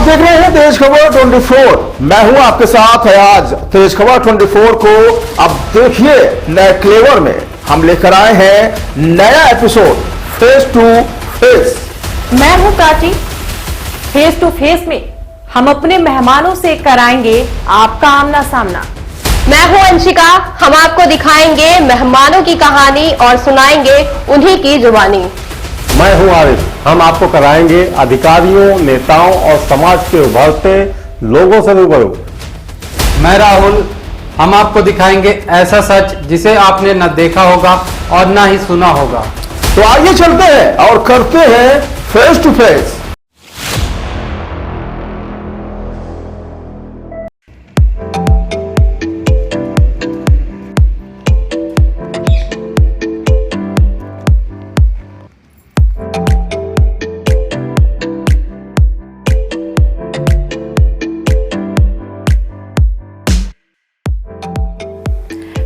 देख रहे हैं तेज खबर 24। मैं हूं आपके साथ अयाज। तेज खबर 24 को अब देखिए नए क्लेवर में हम लेकर आए हैं नया एपिसोड फेस टू फेस। मैं हूं प्राची। फेस टू फेस में हम अपने मेहमानों से कराएंगे आपका आमना सामना। मैं हूं अंशिका। हम आपको दिखाएंगे मेहमानों की कहानी और सुनाएंगे उन्हीं की जुबानी। मैं हूं आरिफ। हम आपको कराएंगे अधिकारियों, नेताओं और समाज के उभरते लोगों से रूबरू। मैं राहुल। हम आपको दिखाएंगे ऐसा सच जिसे आपने न देखा होगा और न ही सुना होगा। तो आइए चलते हैं और करते हैं face to face.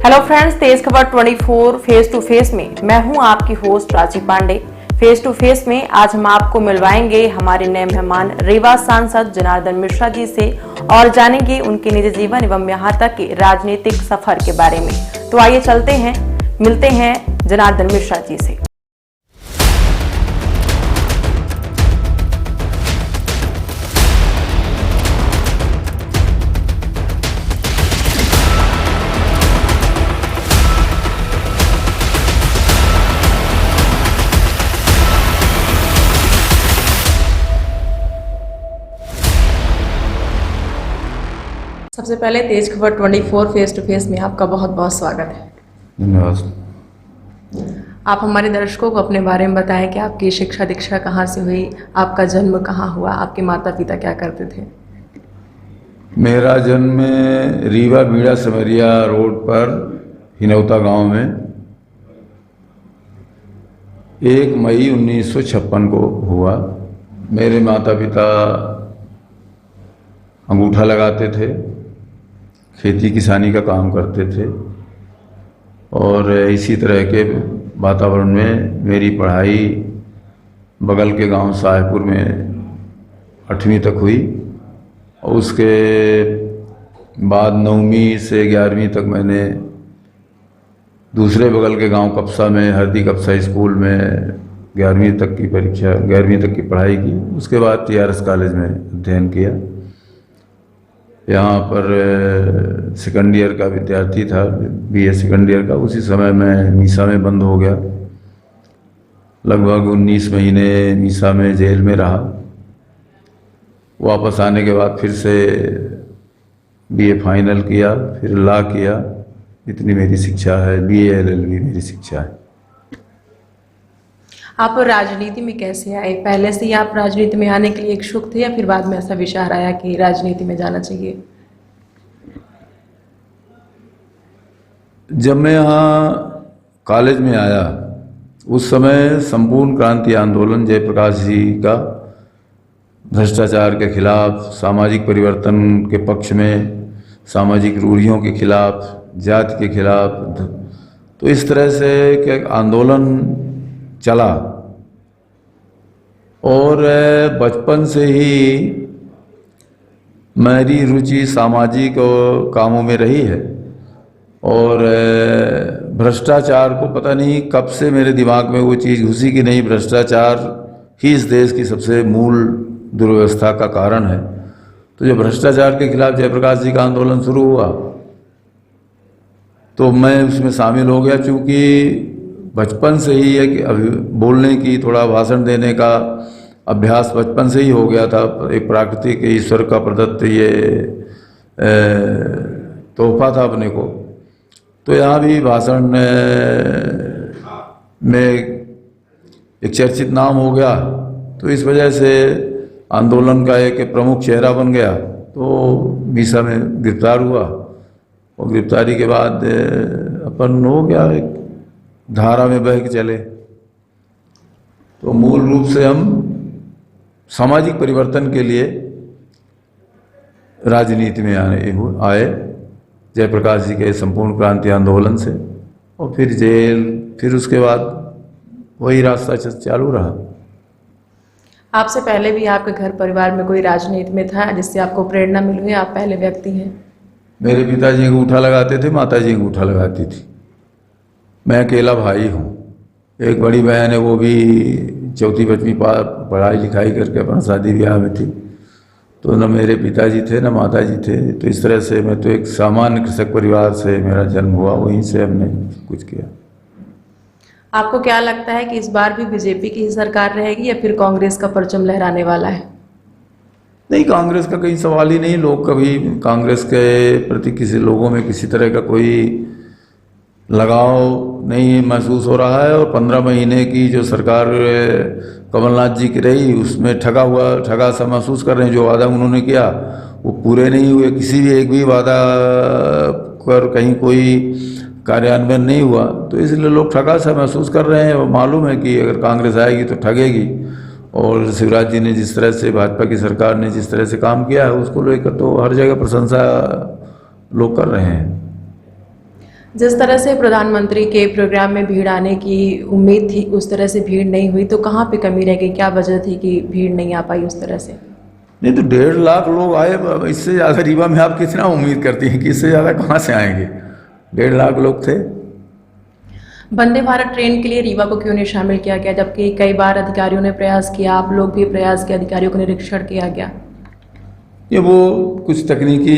Hello friends, Tez Khabar 24 face to face में मैं हूं आपकी host Prachi Pandey. Face to face में आज हम आपको मिलवाएंगे हमारे नए मेहमान रीवा सांसद जनार्दन मिश्रा जी से और जानेंगे उनके निजी जीवन एवं यहाँ तक के राजनीतिक सफर के बारे में। तो आइए चलते हैं, मिलते हैं जनार्दन मिश्रा जी से। सबसे पहले तेज खबर 24 फेस टू फेस में आपका बहुत बहुत स्वागत है। धन्यवाद। आप हमारे दर्शकों को अपने बारे में बताएं कि आपकी शिक्षा दीक्षा कहाँ से हुई, आपका जन्म कहाँ हुआ, आपके माता पिता क्या करते थे। मेरा जन्म रीवा बीड़ा समरिया रोड पर हिनौता गांव में 1 मई 1956 को हुआ। मेरे माता पिता अंगूठा लगाते थे, खेती किसानी का काम करते थे और इसी तरह के वातावरण में मेरी पढ़ाई बगल के गांव साहेबपुर में 8वीं तक हुई और उसके बाद 9वीं से 11वीं तक मैंने दूसरे बगल के गांव कप्सा में हरदी कप्सा स्कूल में 11वीं तक की परीक्षा 11वीं तक की पढ़ाई की। उसके बाद TRS कॉलेज में अध्ययन किया। यहाँ पर सेकंड ईयर का विद्यार्थी था, BA सेकंड ईयर का। उसी समय मैं मीसा में बंद हो गया। लगभग 19 महीने मीसा में जेल में रहा। वापस आने के बाद फिर से BA फाइनल किया, फिर लॉ किया। इतनी मेरी शिक्षा है। BA LLB मेरी शिक्षा है। आप राजनीति में कैसे आए? पहले से ही आप राजनीति में आने के लिए इच्छुक थे या फिर बाद में ऐसा विचार आया कि राजनीति में जाना चाहिए? जब मैं यहाँ कॉलेज में आया उस समय संपूर्ण क्रांति आंदोलन जयप्रकाश जी का भ्रष्टाचार के खिलाफ, सामाजिक परिवर्तन के पक्ष में, सामाजिक रूढ़ियों के खिलाफ, जाति के खिलाफ, तो इस तरह से एक आंदोलन चला और बचपन से ही मेरी रुचि सामाजिक कामों में रही है और भ्रष्टाचार को पता नहीं कब से मेरे दिमाग में वो चीज़ घुसी कि नहीं, भ्रष्टाचार ही इस देश की सबसे मूल दुर्व्यवस्था का कारण है। तो जब भ्रष्टाचार के खिलाफ जयप्रकाश जी का आंदोलन शुरू हुआ तो मैं उसमें शामिल हो गया। चूँकि बचपन से ही है कि अभी बोलने की, थोड़ा भाषण देने का अभ्यास बचपन से ही हो गया था। एक प्राकृतिक ईश्वर का प्रदत्त ये तोहफा था अपने को। तो यहाँ भी भाषण में एक चर्चित नाम हो गया, तो इस वजह से आंदोलन का एक प्रमुख चेहरा बन गया। तो मीसा में गिरफ्तार हुआ और गिरफ्तारी के बाद अपन हो गया, एक धारा में बह के चले। तो मूल रूप से हम सामाजिक परिवर्तन के लिए राजनीति में आए जयप्रकाश जी के संपूर्ण क्रांति आंदोलन से, और फिर जेल, फिर उसके बाद वही रास्ता चालू रहा। आपसे पहले भी आपके घर परिवार में कोई राजनीति में था जिससे आपको प्रेरणा मिली हुई, आप पहले व्यक्ति हैं? मेरे पिताजी अंगूठा लगाते थे, माताजी अंगूठा लगाती थी। मैं अकेला भाई हूँ। एक बड़ी बहन है, वो भी 4वीं 5वीं पढ़ाई लिखाई करके अपना शादी ब्याह में थी। तो न मेरे पिताजी थे न माताजी थे। तो इस तरह से मैं तो एक सामान्य कृषक परिवार से मेरा जन्म हुआ, वहीं से हमने कुछ किया। आपको क्या लगता है कि इस बार भी बीजेपी की ही सरकार रहेगी या फिर कांग्रेस का परचम लहराने वाला है? नहीं, कांग्रेस का कहीं सवाल ही नहीं। लोग कभी कांग्रेस के प्रति किसी लोगों में किसी तरह का कोई लगाव नहीं महसूस हो रहा है। और 15 महीने की जो सरकार कमलनाथ जी की रही, उसमें ठगा सा महसूस कर रहे हैं। जो वादा उन्होंने किया वो पूरे नहीं हुए। किसी भी एक भी वादा कर कहीं कोई कार्यान्वयन नहीं हुआ, तो इसलिए लोग ठगा सा महसूस कर रहे हैं। और मालूम है कि अगर कांग्रेस आएगी तो ठगेगी। और शिवराज जी ने जिस तरह से, भाजपा की सरकार ने जिस तरह से काम किया है, उसको लेकर तो हर जगह प्रशंसा लोग कर रहे हैं। जिस तरह से प्रधानमंत्री के प्रोग्राम में भीड़ आने की उम्मीद थी, उस तरह से भीड़ नहीं हुई, तो कहाँ पे कमी रह गई? क्या वजह थी कि भीड़ नहीं आ पाई उस तरह से? नहीं तो 1.5 लाख लोग आए। इससे ज़्यादा रीवा में आप कितना उम्मीद करती हैं कि इससे ज़्यादा कहाँ से आएंगे? 1.5 लाख लोग थे। वंदे भारत ट्रेन के लिए रीवा को क्यों नहीं शामिल किया गया, जबकि कई बार अधिकारियों ने प्रयास किया, आप लोग भी प्रयास किया, अधिकारियों का निरीक्षण किया गया? ये वो कुछ तकनीकी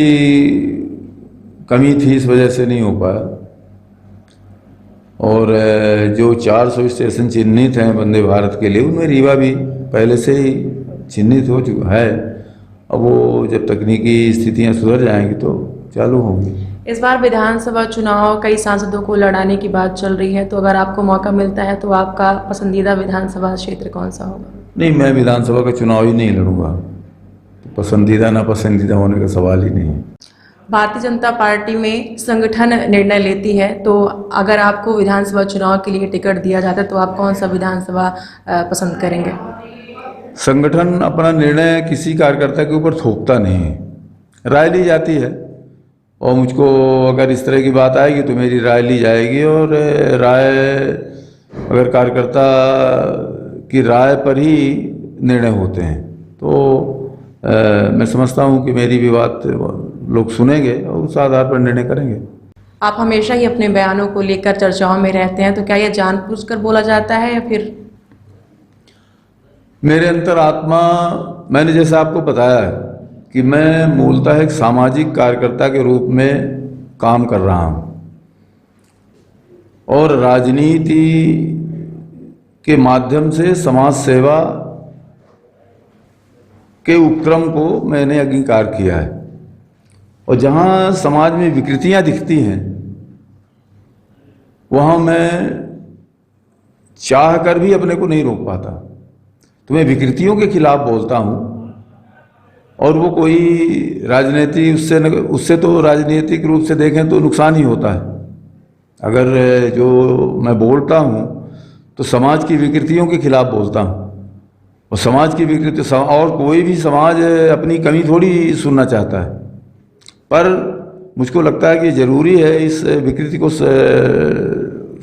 कमी थी, इस वजह से नहीं हो पाया। और जो 400 स्टेशन चिन्हित हैं वंदे भारत के लिए, उनमें रीवा भी पहले से ही चिन्हित हो चुका है। अब वो जब तकनीकी स्थितियां सुधर जाएंगी तो चालू होंगी। इस बार विधानसभा चुनाव कई सांसदों को लड़ाने की बात चल रही है, तो अगर आपको मौका मिलता है तो आपका पसंदीदा विधानसभा क्षेत्र कौन सा होगा? नहीं, मैं विधानसभा का चुनाव ही नहीं लड़ूंगा। तो पसंदीदा ना पसंदीदा होने का सवाल ही नहीं है। भारतीय जनता पार्टी में संगठन निर्णय लेती है, तो अगर आपको विधानसभा चुनाव के लिए टिकट दिया जाता है तो आप कौन सा विधानसभा पसंद करेंगे? संगठन अपना निर्णय किसी कार्यकर्ता के ऊपर थोपता नहीं है, राय ली जाती है। और मुझको अगर इस तरह की बात आएगी तो मेरी राय ली जाएगी। और राय अगर कार्यकर्ता की राय पर ही निर्णय होते हैं, तो मैं समझता हूँ कि मेरी भी बात लोग सुनेंगे और उस आधार पर निर्णय करेंगे। आप हमेशा ही अपने बयानों को लेकर चर्चाओं में रहते हैं, तो क्या यह जानबूझकर बोला जाता है या फिर? मेरे अंतरात्मा, मैंने जैसा आपको बताया है कि मैं मूलतः एक सामाजिक कार्यकर्ता के रूप में काम कर रहा हूँ। और राजनीति के माध्यम से समाज सेवा के उपक्रम को मैंने अंगीकार किया है। और जहाँ समाज में विकृतियाँ दिखती हैं, वहाँ मैं चाह कर भी अपने को नहीं रोक पाता। तो मैं विकृतियों के खिलाफ बोलता हूँ। और वो कोई राजनीति, उससे तो राजनीतिक रूप से देखें तो नुकसान ही होता है। अगर जो मैं बोलता हूँ तो समाज की विकृतियों के खिलाफ बोलता हूँ। और समाज की विकृति, और कोई भी समाज अपनी कमी थोड़ी सुनना चाहता है। पर मुझको लगता है कि ज़रूरी है इस विकृति को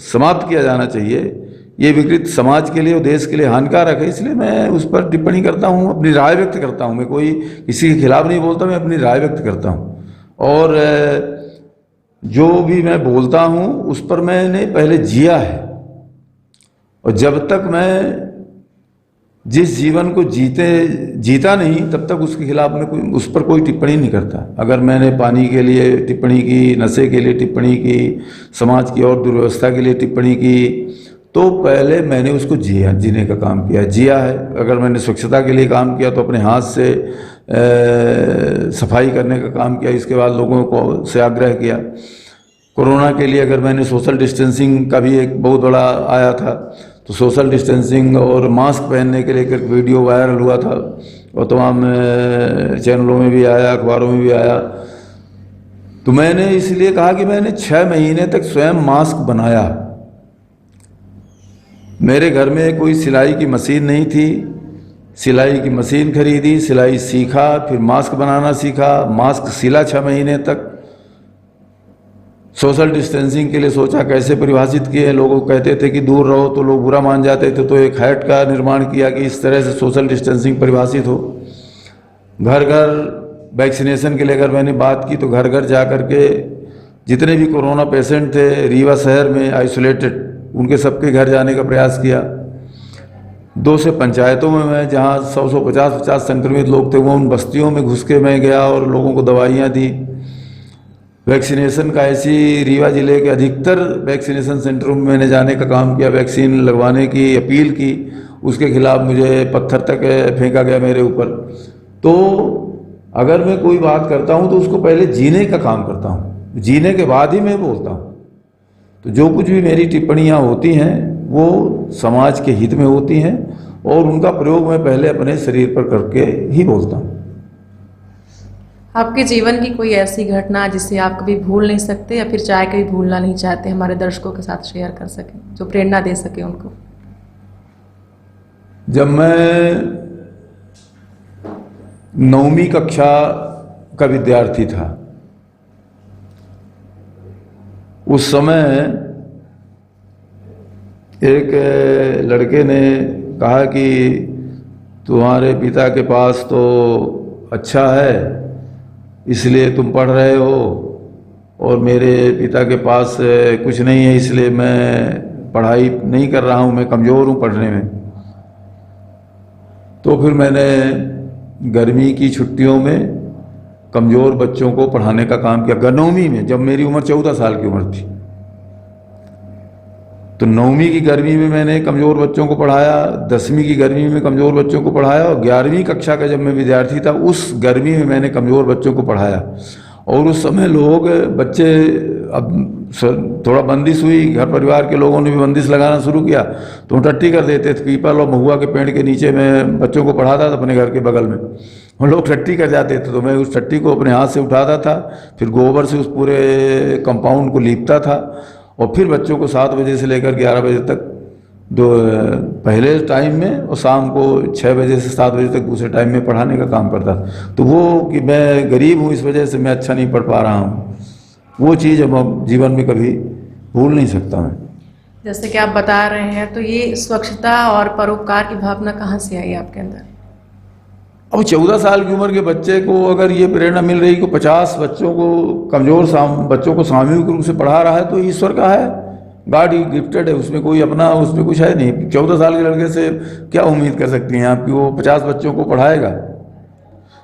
समाप्त किया जाना चाहिए। ये विकृति समाज के लिए और देश के लिए हानिकारक है, इसलिए मैं उस पर टिप्पणी करता हूँ, अपनी राय व्यक्त करता हूँ। मैं कोई किसी के खिलाफ नहीं बोलता, मैं अपनी राय व्यक्त करता हूँ। और जो भी मैं बोलता हूँ उस पर मैंने पहले जिया है। और जब तक मैं जिस जीवन को जीता नहीं, तब तक उसके खिलाफ मैं उस पर कोई टिप्पणी नहीं करता। अगर मैंने पानी के लिए टिप्पणी की, नशे के लिए टिप्पणी की, समाज की और दुर्व्यवस्था के लिए टिप्पणी की, तो पहले मैंने उसको जीने का काम जिया है। अगर मैंने स्वच्छता के लिए काम किया तो अपने हाथ से सफाई करने का काम किया। इसके बाद लोगों को से आग्रह किया। कोरोना के लिए अगर मैंने सोशल डिस्टेंसिंग का भी एक बहुत बड़ा आया था, तो सोशल डिस्टेंसिंग और मास्क पहनने के लिए एक वीडियो वायरल हुआ था और तमाम चैनलों में भी आया, अखबारों में भी आया। तो मैंने इसलिए कहा कि मैंने 6 महीने तक स्वयं मास्क बनाया। मेरे घर में कोई सिलाई की मशीन नहीं थी, सिलाई की मशीन खरीदी, सिलाई सीखा, फिर मास्क बनाना सीखा, मास्क सिला 6 महीने तक, सोशल डिस्टेंसिंग के लिए सोचा, कैसे परिभाषित किए। लोगों को कहते थे कि दूर रहो तो लोग बुरा मान जाते थे, तो एक हैट का निर्माण किया कि इस तरह से सोशल डिस्टेंसिंग परिभाषित हो। घर घर वैक्सीनेशन के लिए अगर मैंने बात की तो घर घर जा कर के जितने भी कोरोना पेशेंट थे रीवा शहर में आइसोलेटेड, उनके सबके घर जाने का प्रयास किया। 2 से पंचायतों में मैं जहाँ 100-150 संक्रमित लोग थे वो उन बस्तियों में घुस के मैं गया और लोगों को दवाइयाँ दी। वैक्सीनेशन का ऐसी रीवा जिले के अधिकतर वैक्सीनेशन सेंटरों में मैंने जाने का काम किया, वैक्सीन लगवाने की अपील की। उसके खिलाफ मुझे पत्थर तक फेंका गया मेरे ऊपर। तो अगर मैं कोई बात करता हूँ तो उसको पहले जीने का काम करता हूँ, जीने के बाद ही मैं बोलता हूँ। तो जो कुछ भी मेरी टिप्पणियाँ होती हैं वो समाज के हित में होती हैं और उनका प्रयोग मैं पहले अपने शरीर पर करके ही बोलता हूँ। आपके जीवन की कोई ऐसी घटना जिसे आप कभी भूल नहीं सकते या फिर चाहे कभी भूलना नहीं चाहते, हमारे दर्शकों के साथ शेयर कर सकें, जो प्रेरणा दे सके उनको? जब मैं 9वीं कक्षा का विद्यार्थी था, उस समय एक लड़के ने कहा कि तुम्हारे पिता के पास तो अच्छा है इसलिए तुम पढ़ रहे हो और मेरे पिता के पास कुछ नहीं है इसलिए मैं पढ़ाई नहीं कर रहा हूँ, मैं कमज़ोर हूँ पढ़ने में। तो फिर मैंने गर्मी की छुट्टियों में कमज़ोर बच्चों को पढ़ाने का काम किया। 9वीं में, जब मेरी उम्र 14 साल की उम्र थी, तो 9वीं की गर्मी में मैंने कमज़ोर बच्चों को पढ़ाया, 10वीं की गर्मी में कमज़ोर बच्चों को पढ़ाया और 11वीं कक्षा का जब मैं विद्यार्थी था उस गर्मी में मैंने कमज़ोर बच्चों को पढ़ाया। और उस समय लोग बच्चे, अब थोड़ा बंदिश हुई, घर परिवार के लोगों ने भी बंदिश लगाना शुरू किया, तो टट्टी कर देते थे। पीपल और महुआ के पेड़ के नीचे मैं बच्चों को पढ़ाता था अपने घर के बगल में, और लोग टट्टी कर जाते थे। तो मैं उस टट्टी को अपने हाथ से उठाता था, फिर गोबर से उस पूरे कंपाउंड को लीपता था और फिर बच्चों को 7 बजे से लेकर 11 बजे तक पहले टाइम में और शाम को 6 बजे से 7 बजे तक दूसरे टाइम में पढ़ाने का काम करता था। तो वो कि मैं गरीब हूँ इस वजह से मैं अच्छा नहीं पढ़ पा रहा हूँ, वो चीज़ अब जीवन में कभी भूल नहीं सकता मैं। जैसे कि आप बता रहे हैं, तो ये स्वच्छता और परोपकार की भावना कहाँ से आई आपके अंदर? अब 14 साल की उम्र के बच्चे को अगर ये प्रेरणा मिल रही कि 50 बच्चों को, कमज़ोर बच्चों को सामूहिक रूप से पढ़ा रहा है, तो ईश्वर का है, गॉड गिफ्टेड है, उसमें कोई अपना उसमें कुछ है नहीं। 14 साल के लड़के से क्या उम्मीद कर सकती हैं आप कि वो 50 बच्चों को पढ़ाएगा?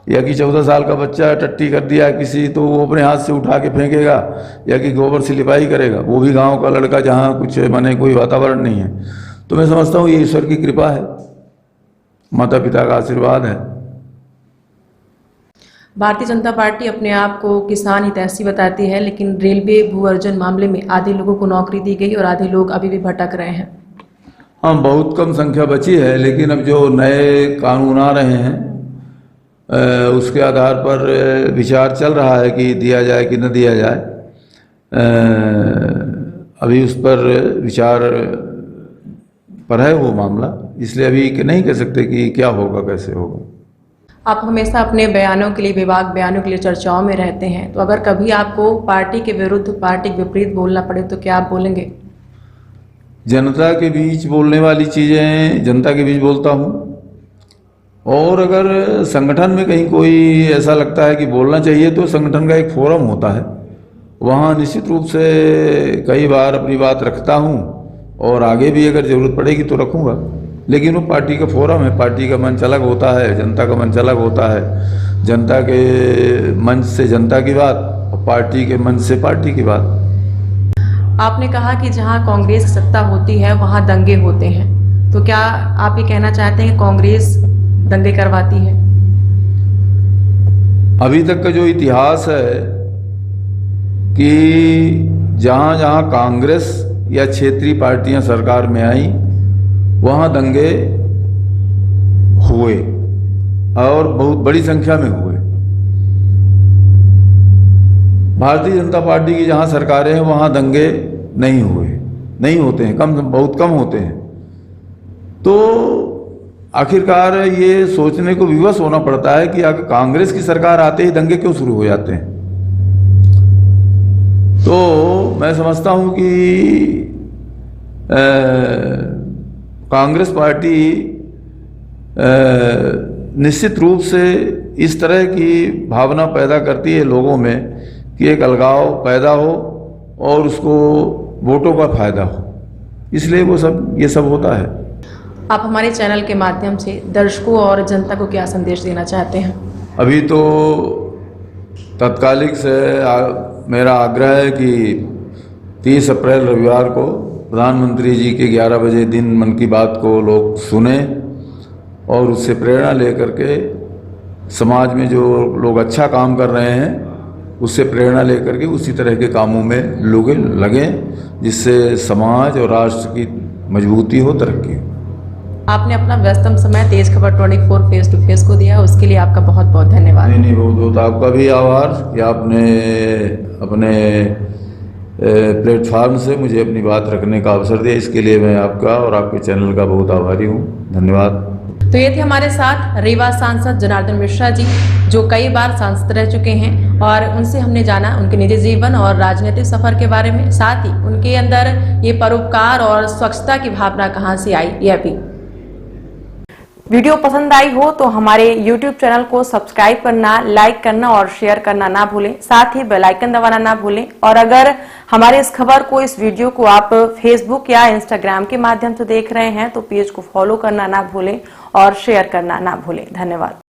या कि 14 साल का बच्चा टट्टी कर दिया किसी तो वो अपने हाथ से उठा के फेंकेगा, या कि गोबर से लिपाई करेगा, वो भी गाँव का लड़का जहाँ कुछ माने कोई वातावरण नहीं है। तो मैं समझता हूँ ये ईश्वर की कृपा है, माता पिता का आशीर्वाद है। भारतीय जनता पार्टी अपने आप को किसान हितैषी बताती है, लेकिन रेलवे भू अर्जन मामले में आधे लोगों को नौकरी दी गई और आधे लोग अभी भी भटक रहे हैं। हाँ, बहुत कम संख्या बची है, लेकिन अब जो नए कानून आ रहे हैं उसके आधार पर विचार चल रहा है कि दिया जाए कि न दिया जाए। अभी उस पर विचार पर है वो मामला, इसलिए अभी नहीं कह सकते कि क्या होगा कैसे होगा। आप हमेशा अपने बयानों के लिए, विवाद बयानों के लिए चर्चाओं में रहते हैं, तो अगर कभी आपको पार्टी के विरुद्ध, पार्टी के विपरीत बोलना पड़े तो क्या आप बोलेंगे? जनता के बीच बोलने वाली चीज़ें जनता के बीच बोलता हूँ, और अगर संगठन में कहीं कोई ऐसा लगता है कि बोलना चाहिए तो संगठन का एक फोरम होता है, वहाँ निश्चित रूप से कई बार अपनी बात रखता हूँ और आगे भी अगर ज़रूरत पड़ेगी तो रखूँगा। लेकिन वो पार्टी का फोरम है, पार्टी का मंच अलग होता है, जनता का मंच अलग होता है। जनता के मंच से जनता की बात और पार्टी के मंच से पार्टी की बात। आपने कहा कि जहां कांग्रेस सत्ता होती है वहां दंगे होते हैं, तो क्या आप ये कहना चाहते हैं कि कांग्रेस दंगे करवाती है? अभी तक का जो इतिहास है कि जहाँ जहाँ कांग्रेस या क्षेत्रीय पार्टियां सरकार में आई वहाँ दंगे हुए और बहुत बड़ी संख्या में हुए। भारतीय जनता पार्टी की जहाँ सरकारें हैं वहाँ दंगे नहीं हुए, नहीं होते हैं, बहुत कम होते हैं। तो आखिरकार ये सोचने को विवश होना पड़ता है कि अगर कांग्रेस की सरकार आते ही दंगे क्यों शुरू हो जाते हैं। तो मैं समझता हूं कि कांग्रेस पार्टी निश्चित रूप से इस तरह की भावना पैदा करती है लोगों में कि एक अलगाव पैदा हो और उसको वोटों का फायदा हो, इसलिए ये सब होता है। आप हमारे चैनल के माध्यम से दर्शकों और जनता को क्या संदेश देना चाहते हैं? अभी तो तत्कालिक से मेरा आग्रह है कि 30 अप्रैल रविवार को प्रधानमंत्री जी के 11 बजे दिन मन की बात को लोग सुने और उससे प्रेरणा लेकर के समाज में जो लोग अच्छा काम कर रहे हैं उससे प्रेरणा लेकर के उसी तरह के कामों में लोग लगें, जिससे समाज और राष्ट्र की मजबूती हो, तरक्की हो। आपने अपना व्यस्तम समय तेज खबर 24 फेस टू फेस को दिया, उसके लिए आपका बहुत बहुत धन्यवाद। नहीं बहुत आपका भी आभार कि आपने अपने प्लेटफॉर्म से मुझे अपनी बात रखने का अवसर दिया, इसके लिए मैं आपका और आपके चैनल का बहुत आभारी हूँ। धन्यवाद। तो ये थे हमारे साथ रीवा सांसद जनार्दन मिश्रा जी, जो कई बार सांसद रह चुके हैं और उनसे हमने जाना उनके निजी जीवन और राजनीतिक सफर के बारे में, साथ ही उनके अंदर ये परोपकार और स्वच्छता की भावना कहाँ से आई यह भी। वीडियो पसंद आई हो तो हमारे YouTube चैनल को सब्सक्राइब करना, लाइक करना और शेयर करना ना भूलें, साथ ही बेल आइकन दबाना ना भूलें। और अगर हमारे इस खबर को, इस वीडियो को आप फेसबुक या इंस्टाग्राम के माध्यम से देख रहे हैं तो पेज को फॉलो करना ना भूलें और शेयर करना ना भूलें। धन्यवाद।